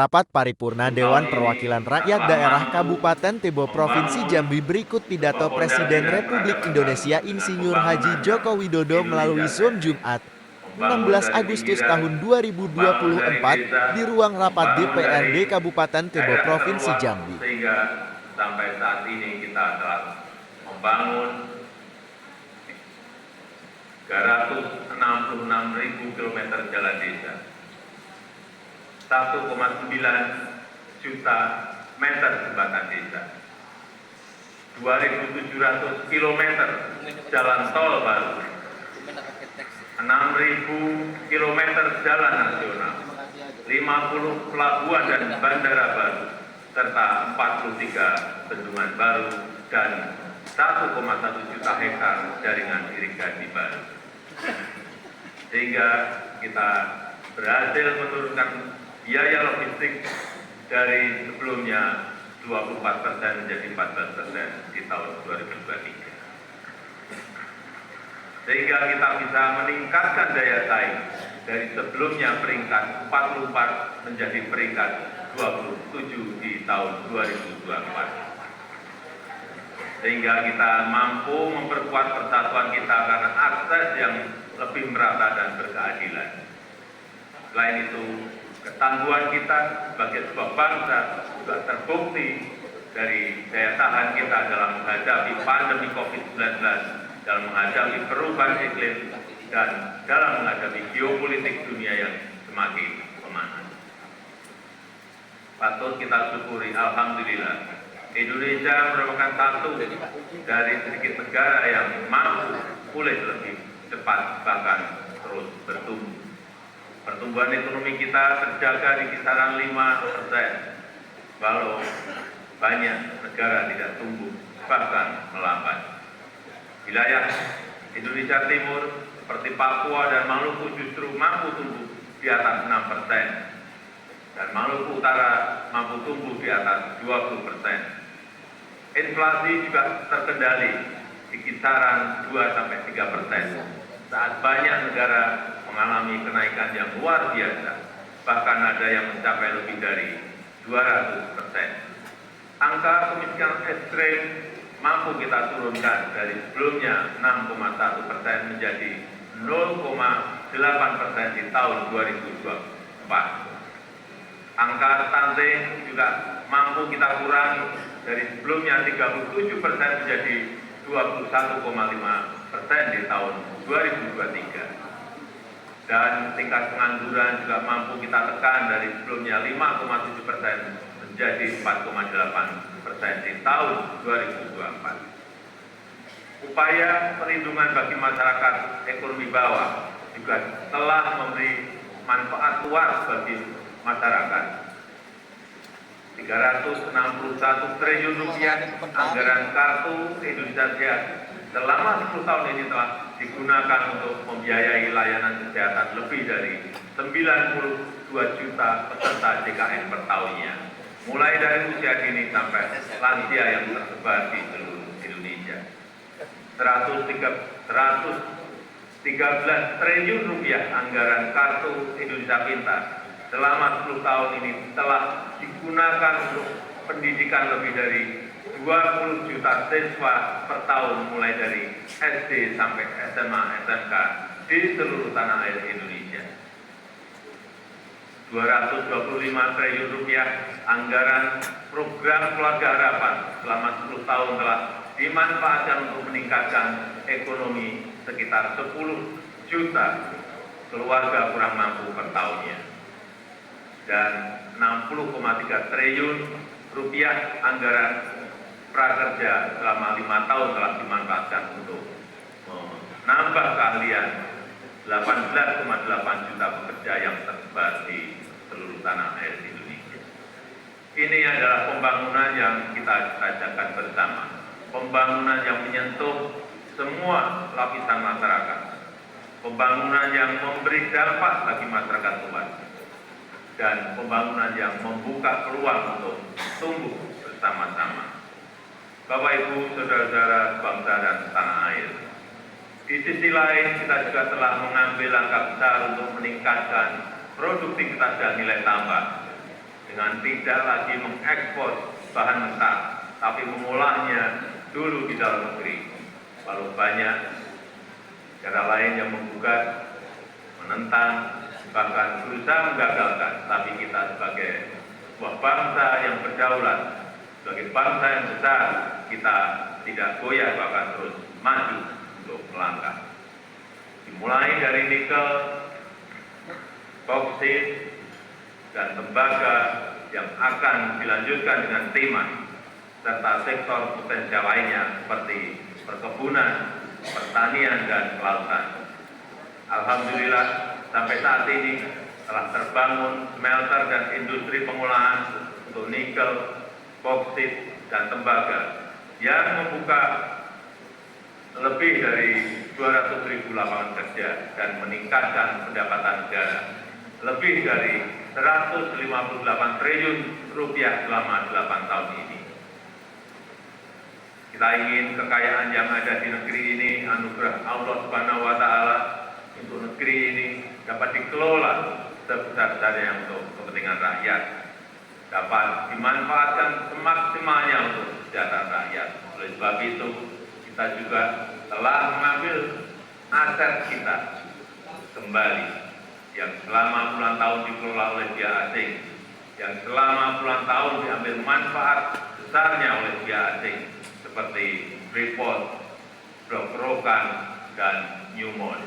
rapat paripurna Dewan Perwakilan Rakyat Daerah Kabupaten Tebo Provinsi Jambi berikut pidato Presiden Republik Indonesia Insinyur Haji Joko Widodo melalui Zoom Jumat 16 Agustus tahun 2024 di ruang rapat DPRD Kabupaten Tebo Provinsi Jambi. Sehingga sampai saat ini kita telah membangun 366.000 km jalan desa, 1,9 juta meter jembatan desa, 2.700 km jalan tol baru, 6.000 km jalan nasional, 50 pelabuhan dan bandara baru, serta 43 bendungan baru dan 1,1 juta hektar jaringan irigasi baru. Sehingga kita berhasil menurunkan biaya logistik dari sebelumnya 24% menjadi 14% di tahun 2023. Sehingga kita bisa meningkatkan daya saing dari sebelumnya peringkat 44 menjadi peringkat 27 di tahun 2024. Sehingga kita mampu memperkuat persatuan kita karena akses yang lebih merata dan berkeadilan. Selain itu, ketangguhan kita sebagai sebuah bangsa juga terbukti dari daya tahan kita dalam menghadapi pandemi COVID-19, dalam menghadapi perubahan iklim, dan dalam menghadapi geopolitik dunia yang semakin memanas. Patut kita syukuri, alhamdulillah, Indonesia merupakan satu dari sedikit negara yang mampu pulih lebih cepat, bahkan terus bertumbuh. Pertumbuhan ekonomi kita terjaga di kisaran 5%, walau banyak negara tidak tumbuh, bahkan melambat. Wilayah Indonesia Timur seperti Papua dan Maluku justru mampu tumbuh di atas 6%, dan Maluku Utara mampu tumbuh di atas 20%. Inflasi juga terkendali di kisaran 2-3%, saat banyak negara mengalami kenaikan yang luar biasa, bahkan ada yang mencapai lebih dari 200%. Angka kemiskinan ekstrem mampu kita turunkan dari sebelumnya 6,1% menjadi 0,8% di tahun 2024. Angka stunting juga mampu kita kurangi dari sebelumnya 37% menjadi 21,5% di tahun 2023. Dan tingkat pengangguran juga mampu kita tekan dari sebelumnya 5,7% menjadi 4,8% di tahun 2024. Upaya perlindungan bagi masyarakat ekonomi bawah juga telah memberi manfaat luas bagi masyarakat. 361 triliun rupiah anggaran Kartu Indonesia Sehat selama 10 tahun ini telah digunakan untuk membiayai layanan kesehatan lebih dari 92 juta peserta JKN per tahunnya, mulai dari usia dini sampai lansia yang tersebar di seluruh Indonesia. 113 triliun rupiah anggaran Kartu Indonesia Pintar selama 10 tahun ini telah digunakan untuk pendidikan lebih dari 20 juta siswa per tahun, mulai dari SD sampai SMA, SMK di seluruh tanah air Indonesia. 225 triliun rupiah anggaran program Keluarga Harapan selama 10 tahun telah dimanfaatkan untuk meningkatkan ekonomi sekitar 10 juta keluarga kurang mampu per tahunnya. Dan 60,3 triliun rupiah anggaran prakerja selama 5 tahun telah dimanfaatkan untuk menambah keahlian 18,8 juta pekerja yang tersebar di seluruh tanah air Indonesia. Ini adalah pembangunan yang kita rasakan bersama, pembangunan yang menyentuh semua lapisan masyarakat, pembangunan yang memberi dampak bagi masyarakat luas, dan pembangunan yang membuka peluang untuk tumbuh bersama-sama. Bapak Ibu, saudara-saudara bangsa dan tanah air, di sisi lain kita juga telah mengambil langkah besar untuk meningkatkan produktivitas dan nilai tambah. dengan tidak lagi mengekspor bahan mentah, tapi mengolahnya dulu di dalam negeri. Lalu banyak negara lain yang menggugat, menentang, bahkan berusaha menggagalkan. Tapi kita sebagai sebuah bangsa yang berdaulat, sebagai bangsa yang besar, kita tidak goyah, bahkan terus maju untuk melangkah. Dimulai dari nikel, boksit, dan tembaga yang akan dilanjutkan dengan timah, serta sektor potensial lainnya seperti perkebunan, pertanian, dan kelautan. Alhamdulillah, sampai saat ini telah terbangun smelter dan industri pengolahan untuk nikel, boksit, dan tembaga yang membuka lebih dari 200.000 lapangan kerja dan meningkatkan pendapatan negara lebih dari 158 triliun rupiah selama 8 tahun ini. Kita ingin kekayaan yang ada di negeri ini, anugerah Allah Subhanahu wa Ta'ala untuk negeri ini dapat dikelola sebesar-besarnya untuk kepentingan rakyat, dapat dimanfaatkan semaksimalnya untuk kesejahteraan rakyat. Oleh sebab itu, kita juga telah mengambil aset kita kembali yang selama puluhan tahun dikelola oleh pihak asing, yang selama puluhan tahun diambil manfaat besarnya oleh pihak asing, seperti Freeport, Blok Rokan, dan Newmont.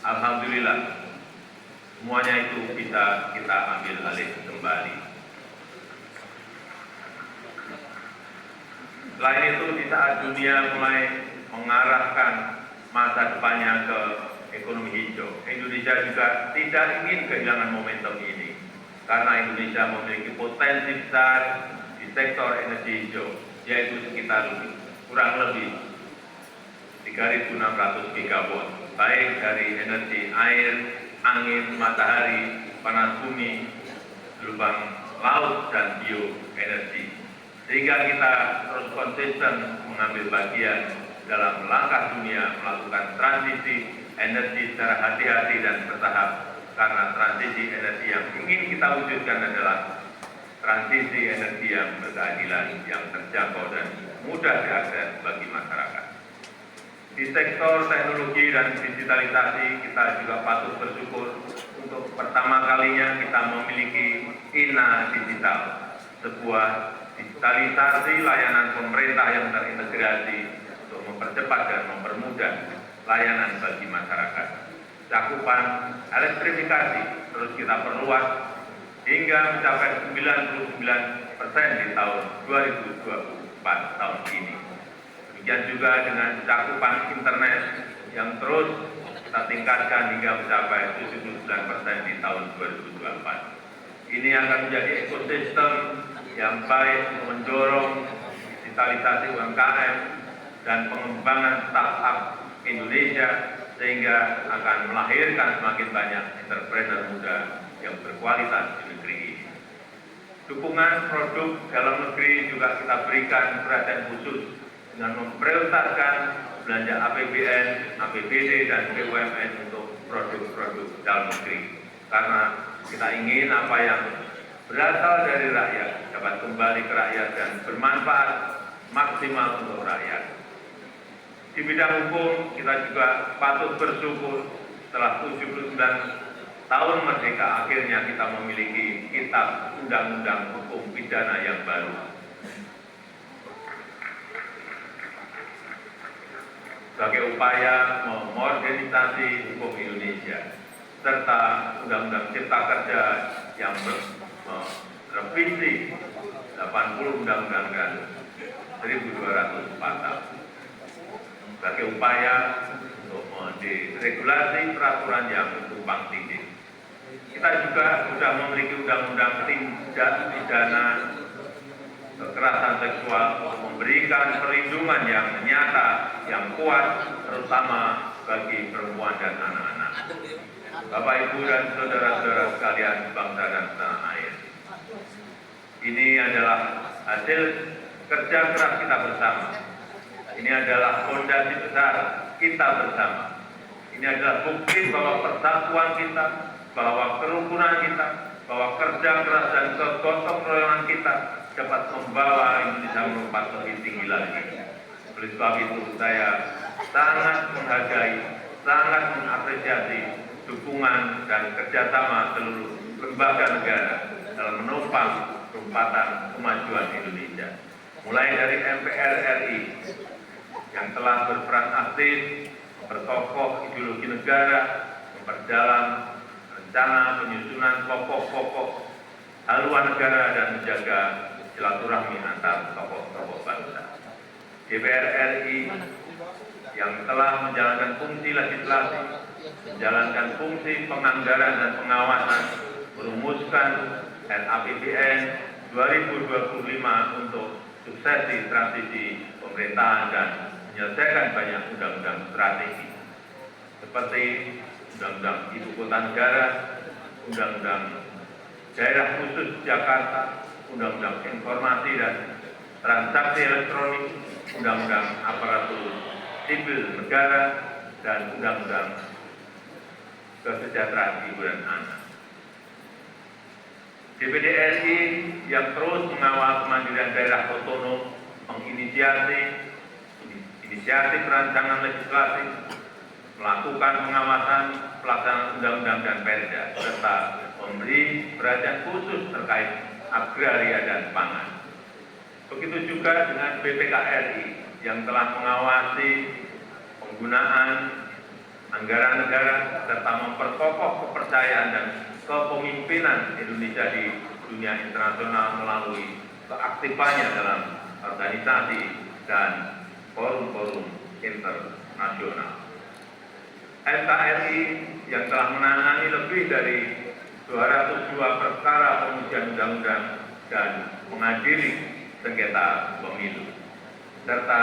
Alhamdulillah, semuanya itu bisa kita ambil alih kembali. Selain itu, di saat dunia mulai mengarahkan masa depannya ke ekonomi hijau, Indonesia juga tidak ingin kehilangan momentum ini, karena Indonesia memiliki potensi besar di sektor energi hijau, yaitu sekitar kurang lebih 3.600 gigawatt, baik dari energi air, angin, matahari, panas bumi, gelombang laut, dan bioenergi. Sehingga kita terus konsisten mengambil bagian dalam langkah dunia melakukan transisi energi secara hati-hati dan bertahap, karena transisi energi yang ingin kita wujudkan adalah transisi energi yang berkeadilan, yang terjangkau dan mudah diakses bagi masyarakat. Di sektor teknologi dan digitalisasi, kita juga patut bersyukur untuk pertama kalinya kita memiliki INA Digital, sebuah digitalisasi layanan pemerintah yang terintegrasi untuk mempercepat dan mempermudah layanan bagi masyarakat. Cakupan elektrifikasi terus kita perluas hingga mencapai 99% di tahun 2024 tahun ini. Demikian juga dengan cakupan internet yang terus kita tingkatkan hingga mencapai 79% di tahun 2024. Ini akan menjadi ekosistem yang baik mendorong digitalisasi UMKM dan pengembangan startup Indonesia, sehingga akan melahirkan semakin banyak entrepreneur muda yang berkualitas di negeri ini. Dukungan produk dalam negeri juga kita berikan perhatian khusus dengan memprioritaskan belanja APBN, APBD, dan BUMN untuk produk-produk dalam negeri. Karena kita ingin apa yang berasal dari rakyat dapat kembali ke rakyat dan bermanfaat maksimal untuk rakyat. Di bidang hukum, kita juga patut bersyukur setelah 79 tahun merdeka, akhirnya kita memiliki kitab undang-undang hukum pidana yang baru. Sebagai upaya memodernisasi hukum Indonesia, serta Undang-Undang Cipta Kerja yang merevisi 80 undang-undang dan 1.204 sebagai upaya untuk menderegulasi peraturan yang tumpang tindih. Kita juga sudah memiliki undang-undang tindak pidana kekerasan seksual untuk memberikan perlindungan yang nyata, yang kuat, terutama bagi perempuan dan anak-anak. Bapak, Ibu, dan saudara-saudara sekalian bangsa dan tanah air, ini adalah hasil kerja keras kita bersama. Ini adalah fondasi besar kita bersama. Ini adalah bukti bahwa persatuan kita, bahwa kerukunan kita, bahwa kerja keras dan kegotong royongan kita dapat membawa Indonesia melompat lebih tinggi lagi. Oleh sebab itu, saya sangat menghargai, sangat mengapresiasi dukungan dan kerjasama seluruh lembaga negara dalam menopang percepatan kemajuan Indonesia. Mulai dari MPR RI yang telah berperan aktif memperkokoh ideologi negara, memperdalam rencana penyusunan pokok-pokok haluan negara dan menjaga silaturahmi antar tokoh-tokoh bangsa. DPR RI yang telah menjalankan fungsi legislasi, menjalankan fungsi penganggaran dan pengawasan, merumuskan RAPBN 2025 untuk suksesi transisi pemerintahan dan menyelesaikan banyak undang-undang strategi seperti Undang-Undang Ibu Kota Negara, Undang-Undang Daerah Khusus Jakarta, Undang-Undang Informasi dan Transaksi Elektronik, Undang-Undang Aparatur Sipil Negara, dan Undang-Undang Kesejahteraan Ibu dan Anak. DPD RI yang terus mengawal kemandirian daerah otonom, menginisiasi perancangan legislasi, melakukan pengawasan pelaksanaan undang-undang dan perda, serta memberi perhatian khusus terkait agraria dan pangan. Begitu juga dengan BPKRI yang telah mengawasi penggunaan anggaran negara serta memperkokoh kepercayaan dan kepemimpinan Indonesia di dunia internasional melalui keaktifannya dalam organisasi dan forum-forum internasional. NKRI yang telah menangani lebih dari 202 perkara pengujian undang-undang dan mengadili sengketa pemilu, serta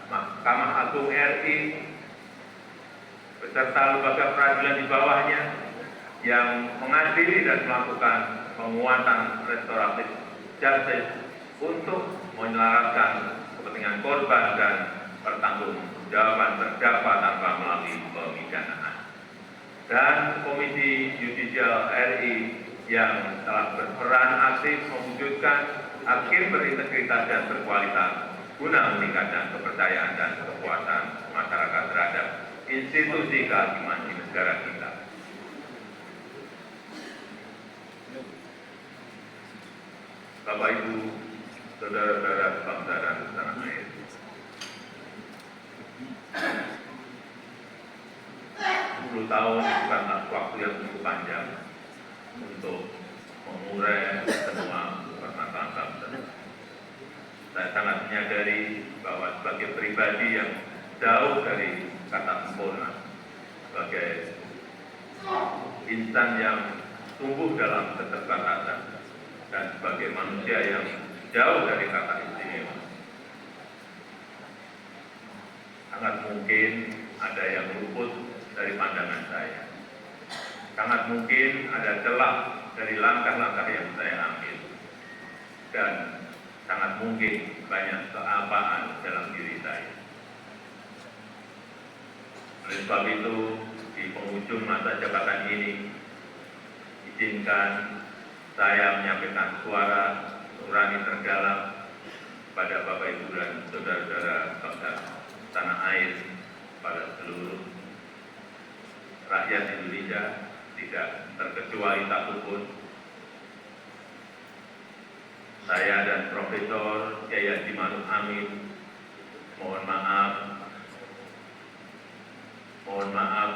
Mahkamah Agung RI beserta lembaga peradilan di bawahnya yang mengadili dan melakukan penguatan restoratif justice untuk menyelaraskan kepentingan korban dan pertanggungjawaban terdakwa tanpa melalui pemidanaan. Dan Komisi Yudisial RI yang telah berperan aktif mewujudkan hakim berintegritas dan berkualitas guna meningkatkan kepercayaan dan kepuasan masyarakat terhadap institusi kehakiman di negara kita. Bapak Ibu, saudara-saudara bangsa dan tanah air, 10 tahun bukanlah waktu yang cukup panjang untuk mengurai semua permasalahan bangsa. Saya sangat menyadari bahwa sebagai pribadi yang jauh dari kata sempurna, sebagai insan yang tumbuh dalam keterbatasan, dan sebagai manusia yang jauh dari kata istimewa, sangat mungkin ada yang luput dari pandangan saya. Sangat mungkin ada celah dari langkah-langkah yang saya ambil. Dan sangat mungkin banyak keapaan dalam diri saya. Oleh sebab itu, di penghujung masa jabatan ini, izinkan saya menyampaikan suara nurani terdalam pada Bapak Ibu dan saudara-saudara bangsa tanah air, pada seluruh rakyat Indonesia, tidak terkecuali satupun. Saya dan Profesor Kiai Haji Ma'ruf Amin mohon maaf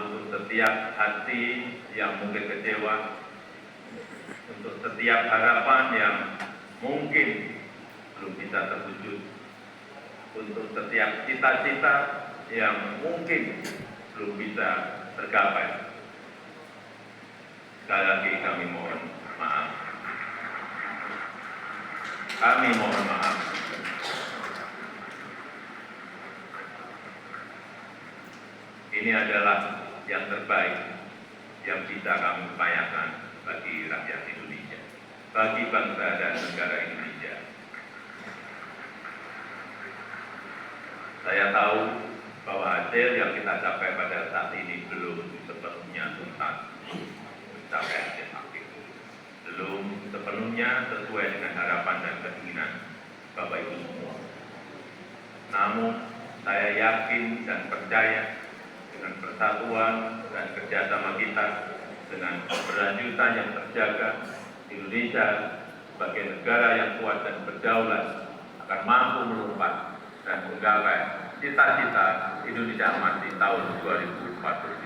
untuk setiap hati yang mungkin kecewa, untuk setiap harapan yang mungkin belum bisa terwujud, untuk setiap cita-cita yang mungkin belum bisa tergapai. Sekali lagi kami mohon maaf. Kami mohon maaf. Ini adalah yang terbaik yang bisa kami upayakan bagi rakyat Indonesia, bagi bangsa dan negara Indonesia. Saya tahu bahwa hasil yang kita capai pada saat ini belum sepenuhnya tuntas mencapai hasil akhir. Belum sepenuhnya sesuai dengan harapan dan keinginan Bapak Ibu semua. Namun, saya yakin dan percaya dengan persatuan dan kerjasama kita, dengan keberlanjutan yang terjaga, Indonesia sebagai negara yang kuat dan berdaulat akan mampu melompat dan menggapai cita-cita Indonesia Emas di tahun 2045.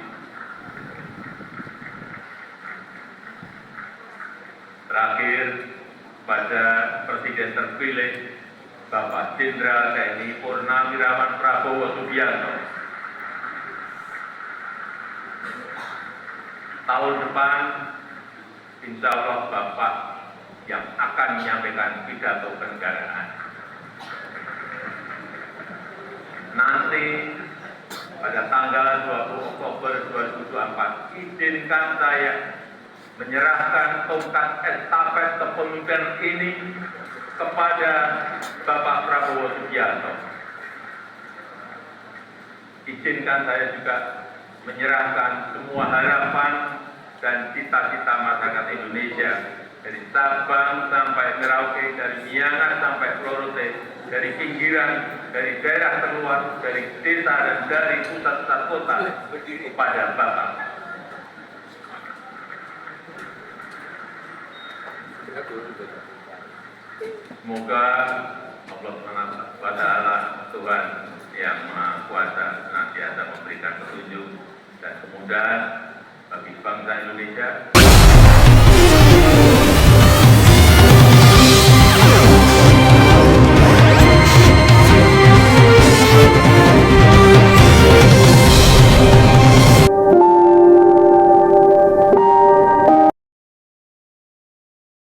Terakhir, pada Presiden terpilih Bapak Jenderal TNI Purnawirawan Prabowo Subianto. Tahun depan, insya Allah Bapak yang akan menyampaikan pidato kenegaraan. Nanti pada tanggal 20 Oktober 2024, izinkan saya menyerahkan tongkat estafet kepemimpinan ini kepada Bapak Prabowo Subianto. Izinkan saya juga menyerahkan semua harapan dan cita-cita masyarakat Indonesia dari Sabang sampai Merauke, dari Miangas sampai Pulau Rote, dari pinggiran, dari daerah terluar, dari desa dan dari pusat-pusat kota kepada Bapak. Semoga Allah SWT Tuhan yang Maha Kuasa senantiasa memberikan petunjuk dan kemudahan bagi bangsa Indonesia.